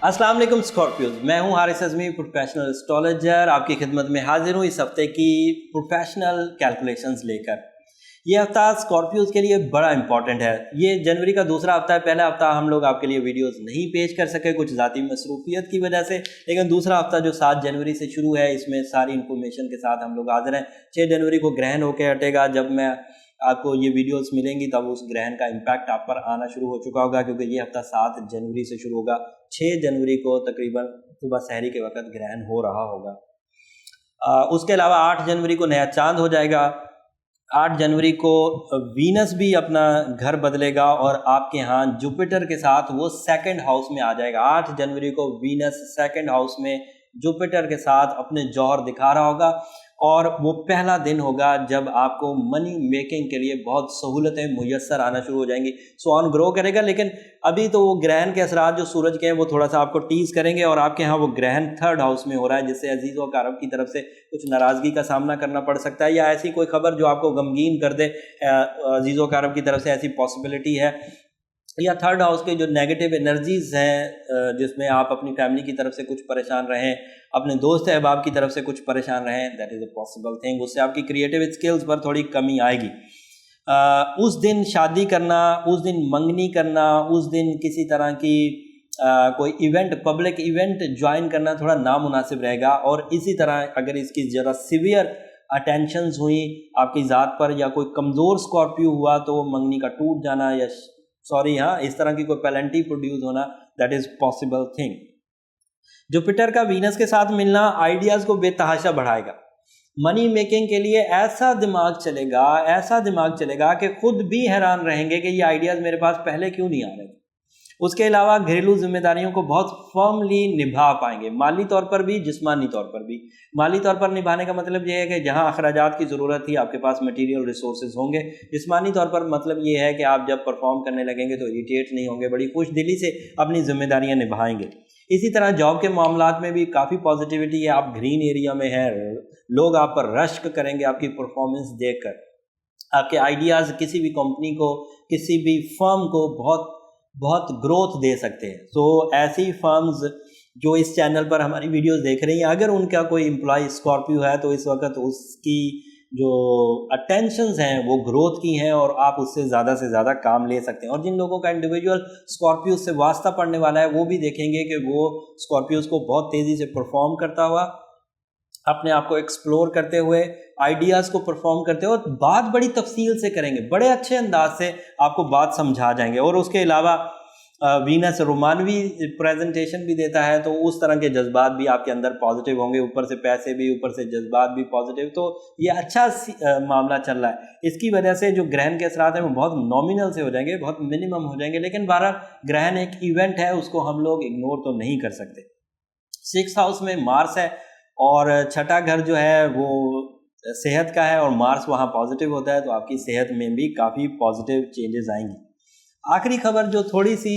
अस्सलाम वालेकुम स्कॉर्पियोज, मैं हूं हारिस अज़मी, प्रोफेशनल एस्ट्रोलॉजर। आपकी खिदमत में हाजिर हूं इस हफ्ते की प्रोफेशनल कैलकुलेशंस लेकर। ये हफ्ता स्कॉर्पियोज के लिए बड़ा इंपॉर्टेंट है। ये जनवरी का दूसरा हफ्ता है। पहला हफ्ता हम लोग आपके लिए वीडियोस नहीं पेश कर सके कुछ ज़ाती मसरूफियत की वजह से, लेकिन दूसरा हफ्ता जो 7 जनवरी से शुरू है इसमें सारी इन्फॉर्मेशन के साथ हम लोग हाजिर हैं। 6 जनवरी को ग्रहण होकर हटेगा। जब मैं आपको ये वीडियोस मिलेंगी तब उस ग्रहण का इम्पैक्ट आप पर आना शुरू हो चुका होगा, क्योंकि ये हफ्ता 7 जनवरी से शुरू होगा। 6 जनवरी को तकरीबन सुबह सहरी के वक्त ग्रहण हो रहा होगा। उसके अलावा 8 जनवरी को नया चांद हो जाएगा। 8 जनवरी को वीनस भी अपना घर बदलेगा और आपके यहाँ जुपिटर के साथ वो सेकंड हाउस में आ जाएगा। 8 जनवरी को वीनस सेकंड हाउस में जुपिटर के साथ अपने जौहर दिखा रहा होगा और वो पहला दिन होगा जब आपको मनी मेकिंग के लिए बहुत सहूलतें मुयस्सर आना शुरू हो जाएंगी। सो ऑन ग्रो करेगा। लेकिन अभी तो वो ग्रहण के असरात जो सूरज के हैं वो थोड़ा सा आपको टीज करेंगे और आपके यहाँ वो ग्रहण 3rd हाउस में हो रहा है, जिससे अजीज़ व अकारब की तरफ से कुछ नाराज़गी का सामना करना पड़ सकता है या ऐसी कोई खबर जो आपको गमगीन कर दे अजीज़ व अकारब की तरफ से, ऐसी पॉसिबिलिटी है। या 3rd हाउस के जो नेगेटिव एनर्जीज हैं जिसमें आप अपनी फैमिली की तरफ से कुछ परेशान रहें, अपने दोस्त अहबाब की तरफ से कुछ परेशान रहें, that is a possible thing. उससे आपकी क्रिएटिव स्किल्स पर थोड़ी कमी आएगी। उस दिन शादी करना, उस दिन मंगनी करना, उस दिन किसी तरह की कोई इवेंट, पब्लिक इवेंट ज्वाइन करना थोड़ा नामुनासिब रहेगा। और इसी तरह अगर इसकी ज़रा सीवियर अटेंशंस हुई आपकी ज़ात पर या कोई कमज़ोर स्कॉर्पियो हुआ तो मंगनी का टूट जाना या इस तरह की कोई पेनल्टी प्रोड्यूस होना, that is possible thing. Jupiter का वीनस के साथ मिलना आइडियाज़ को बेतहाशा बढ़ाएगा। मनी मेकिंग के लिए ऐसा दिमाग चलेगा कि खुद भी हैरान रहेंगे कि ये आइडियाज़ मेरे पास पहले क्यों नहीं आ रहे थे। उसके अलावा घरेलू जिम्मेदारियों को बहुत फर्मली निभा पाएंगे, माली तौर पर भी, जिस्मानी तौर पर भी। माली तौर पर निभाने का मतलब ये है कि जहां अखराजात की ज़रूरत थी आपके पास मटेरियल रिसोर्सेज होंगे। जिस्मानी तौर पर मतलब ये है कि आप जब परफॉर्म करने लगेंगे तो इरिटेट नहीं होंगे, बड़ी खुश दिली से अपनी जिम्मेदारियां निभाएंगे। इसी तरह जॉब के मामलात में भी काफ़ी पॉजिटिविटी है। आप ग्रीन एरिया में हैं, लोग आप पर रश्क करेंगे आपकी परफॉर्मेंस देखकर। आपके आइडियाज़ किसी भी कंपनी को, किसी भी फर्म को बहुत ग्रोथ दे सकते हैं। तो ऐसी फर्म्स जो इस चैनल पर हमारी वीडियोस देख रही हैं, अगर उनका कोई एम्प्लॉय स्कॉर्पियो है तो इस वक्त उसकी जो अटेंशंस हैं वो ग्रोथ की हैं और आप उससे ज़्यादा से ज़्यादा काम ले सकते हैं। और जिन लोगों का इंडिविजुअल स्कॉर्पियो से वास्ता पड़ने वाला है वो भी देखेंगे कि वो स्कॉर्पियोज को बहुत तेज़ी से परफॉर्म करता हुआ, अपने आप को एक्सप्लोर करते हुए, आइडियाज़ को परफॉर्म करते हुए, बात बड़ी तफसील से करेंगे, बड़े अच्छे अंदाज से आपको बात समझा जाएंगे। और उसके अलावा वीनस रोमानवी प्रेजेंटेशन भी देता है, तो उस तरह के जज्बात भी आपके अंदर पॉजिटिव होंगे, ऊपर से पैसे भी, ऊपर से जज्बात भी पॉजिटिव। तो ये अच्छा मामला चल रहा है। इसकी वजह से जो ग्रहण के असरात हैं वो बहुत नॉमिनल से हो जाएंगे, बहुत मिनिमम हो जाएंगे। लेकिन बहरहाल ग्रहण एक इवेंट है, उसको हम लोग इग्नोर तो नहीं कर सकते। 6th हाउस में मार्स है और 6ठा घर जो है वो सेहत का है और मार्स वहाँ पॉजिटिव होता है, तो आपकी सेहत में भी काफ़ी पॉजिटिव चेंजेस आएंगी। आखिरी खबर जो थोड़ी सी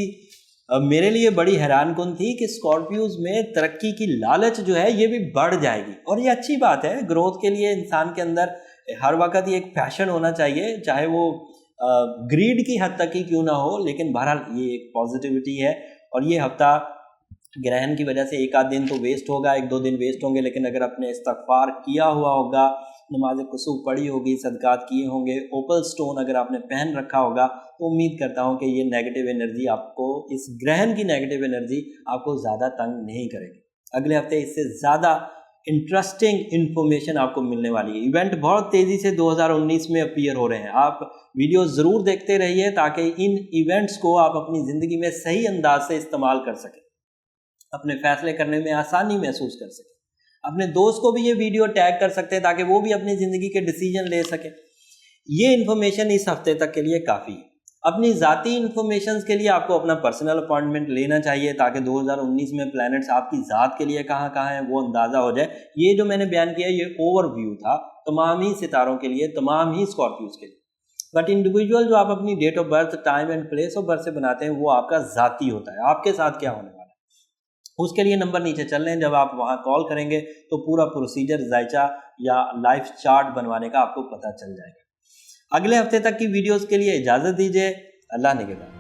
मेरे लिए बड़ी हैरानकुन थी कि स्कॉर्पियोज में तरक्की की लालच जो है ये भी बढ़ जाएगी। और ये अच्छी बात है। ग्रोथ के लिए इंसान के अंदर हर वक्त ये एक पैशन होना चाहिए, चाहे वो ग्रीड की हद तक ही क्यों ना हो, लेकिन बहरहाल ये एक पॉजिटिविटी है। और ये हफ्ता ग्रहण की वजह से एक आध दिन तो वेस्ट होगा, 1-2 दिन वेस्ट होंगे, लेकिन अगर आपने इस्तगफार किया हुआ होगा, नमाज कुसूफ पढ़ी होगी, सदकात किए होंगे, ओपल स्टोन अगर आपने पहन रखा होगा, तो उम्मीद करता हूं कि ये नेगेटिव एनर्जी आपको, इस ग्रहण की नेगेटिव एनर्जी आपको ज़्यादा तंग नहीं करेगी। अगले हफ्ते इससे ज़्यादा इंटरेस्टिंग इन्फॉर्मेशन आपको मिलने वाली है। इवेंट बहुत तेज़ी से 2019 में अपीयर हो रहे हैं। आप वीडियो ज़रूर देखते रहिए ताकि इन इवेंट्स को आप अपनी ज़िंदगी में सही अंदाज से इस्तेमाल कर सकें, अपने फैसले करने में आसानी महसूस कर सकें। अपने दोस्त को भी ये वीडियो टैग कर सकते हैं ताकि वो भी अपनी ज़िंदगी के डिसीजन ले सके। ये इन्फॉर्मेशन इस हफ्ते तक के लिए काफ़ी है। अपनी ज़ाती इन्फॉर्मेशन के लिए आपको अपना पर्सनल अपॉइंटमेंट लेना चाहिए ताकि 2019 में प्लैनेट्स आपकी ज़ात के लिए कहाँ कहाँ हैं वो अंदाज़ा हो जाए। ये जो मैंने बयान किया ये ओवरव्यू था तमाम ही सितारों के लिए, तमाम ही स्कॉर्पियोज के लिए। बट इंडिविजुअल जो आप अपनी date of birth, time and place of birth से बनाते हैं वो आपका ज़ाती होता है, आपके साथ क्या होने वाला है। उसके लिए नंबर नीचे चल रहे हैं, जब आप वहाँ कॉल करेंगे तो पूरा प्रोसीजर, जायचा या लाइफ चार्ट बनवाने का आपको पता चल जाएगा। अगले हफ्ते तक की वीडियोस के लिए इजाज़त दीजिए। अल्लाह निगहबान।